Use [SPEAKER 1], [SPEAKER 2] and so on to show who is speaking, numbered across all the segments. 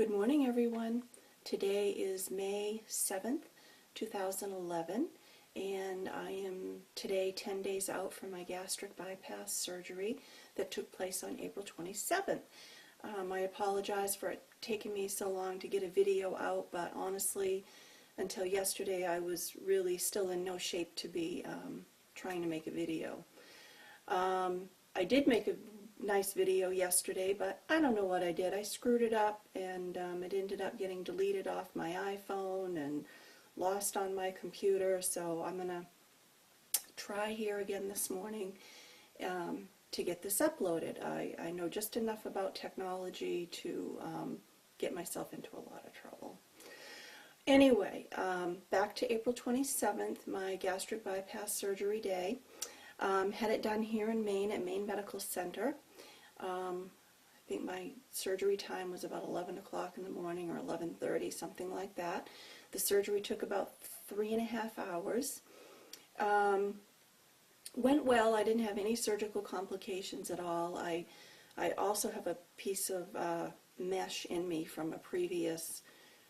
[SPEAKER 1] Good morning, everyone. Today is May 7th, 2011, and I am today 10 days out from my gastric bypass surgery that took place on April 27th. I apologize for it taking me so long to get a video out, but honestly, until yesterday, I was really still in no shape to be trying to make a video. I did make a nice video yesterday, but I don't know what I did. I screwed it up, and it ended up getting deleted off my iPhone and lost on my computer, so I'm going to try here again this morning to get this uploaded. I know just enough about technology to get myself into a lot of trouble. Anyway, back to April 27th, my gastric bypass surgery day. Had it done here in Maine at Maine Medical Center. I think my surgery time was about 11 o'clock in the morning or 11:30, something like that. The surgery took about 3.5 hours. Went well. I didn't have any surgical complications at all. I also have a piece of mesh in me from a previous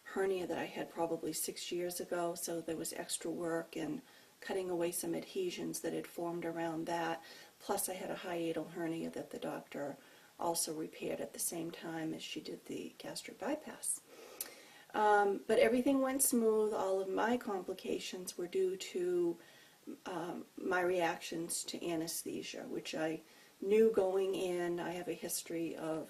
[SPEAKER 1] hernia that I had probably 6 years ago, so there was extra work and cutting away some adhesions that had formed around that. Plus I had a hiatal hernia that the doctor also repaired at the same time as she did the gastric bypass. But everything went smooth. All of my complications were due to my reactions to anesthesia, which I knew going in. I have a history of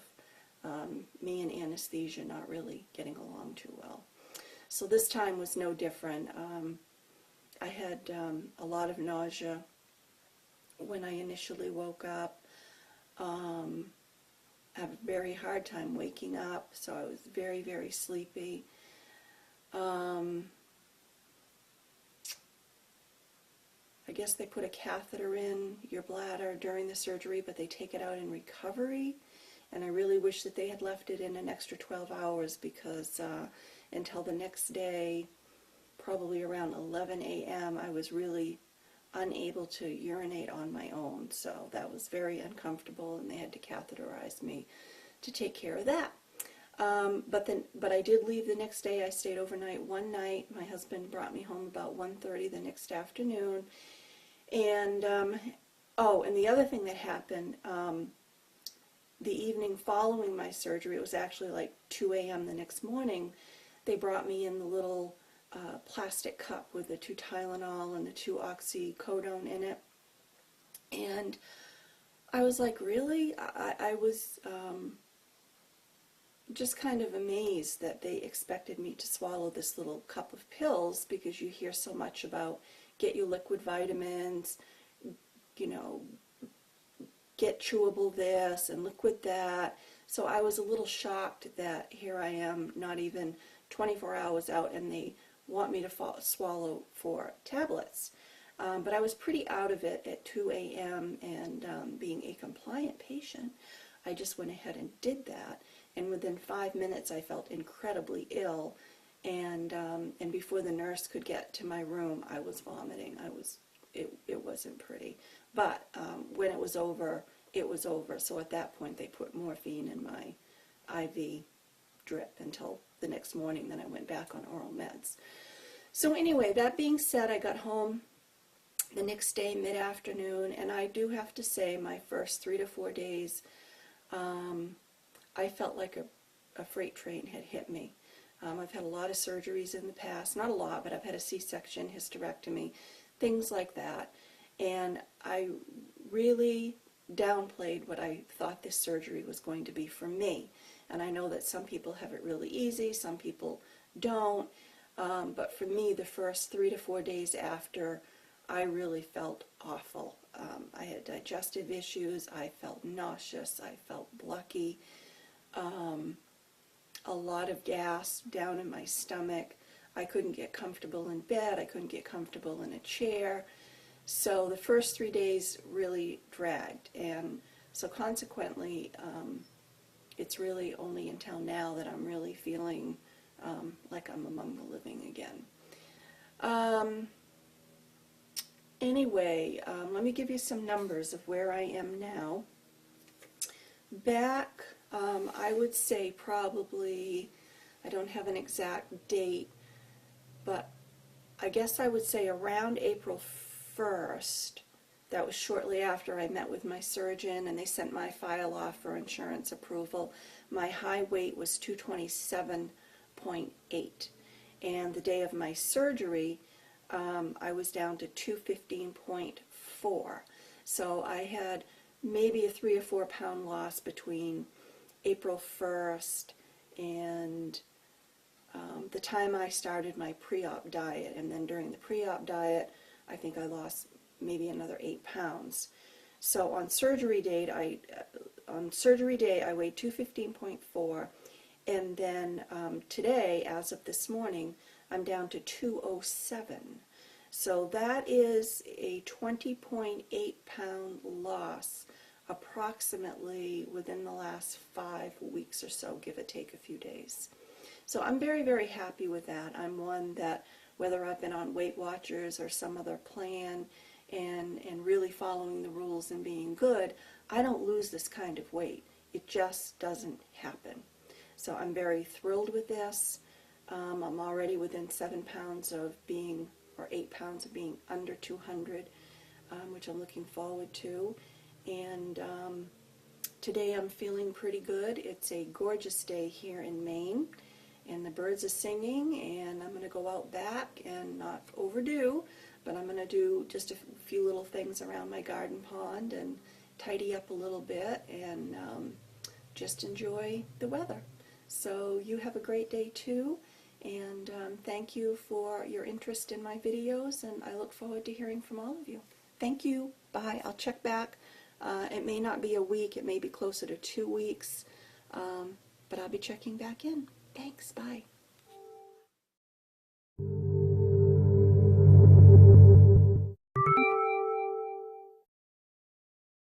[SPEAKER 1] me and anesthesia not really getting along too well. So this time was no different. I had a lot of nausea when I initially woke up. I had a very hard time waking up, so I was very, very sleepy. I guess they put a catheter in your bladder during the surgery, but they take it out in recovery. And I really wish that they had left it in an extra 12 hours because until the next day, probably around 11 a.m., I was really unable to urinate on my own. So that was very uncomfortable, and they had to catheterize me to take care of that. But I did leave the next day. I stayed overnight one night. My husband brought me home about 1:30 the next afternoon. And, and the other thing that happened, the evening following my surgery, it was actually like 2 a.m. the next morning, they brought me in the little plastic cup with the 2 Tylenol and the 2 oxycodone in it. And I was like, really? I was just kind of amazed that they expected me to swallow this little cup of pills, because you hear so much about get your liquid vitamins, you know, get chewable this and liquid that. So I was a little shocked that here I am, not even 24 hours out, and they want me to swallow 4 tablets. But I was pretty out of it at 2 a.m. and being a compliant patient, I just went ahead and did that. And within 5 minutes, I felt incredibly ill. And before the nurse could get to my room, I was vomiting. It wasn't pretty. But when it was over, it was over. So at that point, they put morphine in my IV drip until the next morning. Then I went back on oral meds. So anyway, that being said, I got home the next day mid-afternoon, and I do have to say my first 3 to 4 days, I felt like a freight train had hit me. I've had a lot of surgeries in the past, not a lot, but I've had a C-section, hysterectomy, things like that, and I really downplayed what I thought this surgery was going to be for me. And I know that some people have it really easy, some people don't, but for me, the first 3 to 4 days after, I really felt awful. I had digestive issues, I felt nauseous, I felt blocky, a lot of gas down in my stomach. I couldn't get comfortable in bed, I couldn't get comfortable in a chair. So the first 3 days really dragged, and so consequently, it's really only until now that I'm really feeling like I'm among the living again. Anyway, let me give you some numbers of where I am now. Back, I would say probably I don't have an exact date, but I guess I would say around April 1st. That was shortly after I met with my surgeon and they sent my file off for insurance approval. My high weight was 227.8. And the day of my surgery, I was down to 215.4. So I had maybe a 3 or 4 pound loss between April 1st and the time I started my pre-op diet. And then during the pre-op diet, I think I lost maybe another 8 pounds. So on surgery day, I weighed 215.4, and then today, as of this morning, I'm down to 207. So that is a 20.8 pound loss, approximately within the last 5 weeks or so, give or take a few days. So I'm very, very happy with that. I'm one that, whether I've been on Weight Watchers or some other plan, and really following the rules and being good, I don't lose this kind of weight. It just doesn't happen. So I'm very thrilled with this. I'm already within 7 pounds of being, or 8 pounds of being under 200, which I'm looking forward to. And today I'm feeling pretty good. It's a gorgeous day here in Maine, and the birds are singing, and I'm going to go out back and not overdo, but I'm going to do just a few little things around my garden pond and tidy up a little bit and just enjoy the weather. So you have a great day too, and thank you for your interest in my videos, and I look forward to hearing from all of you. Thank you. Bye. I'll check back. It may not be a week. It may be closer to 2 weeks, but I'll be checking back in. Thanks. Bye.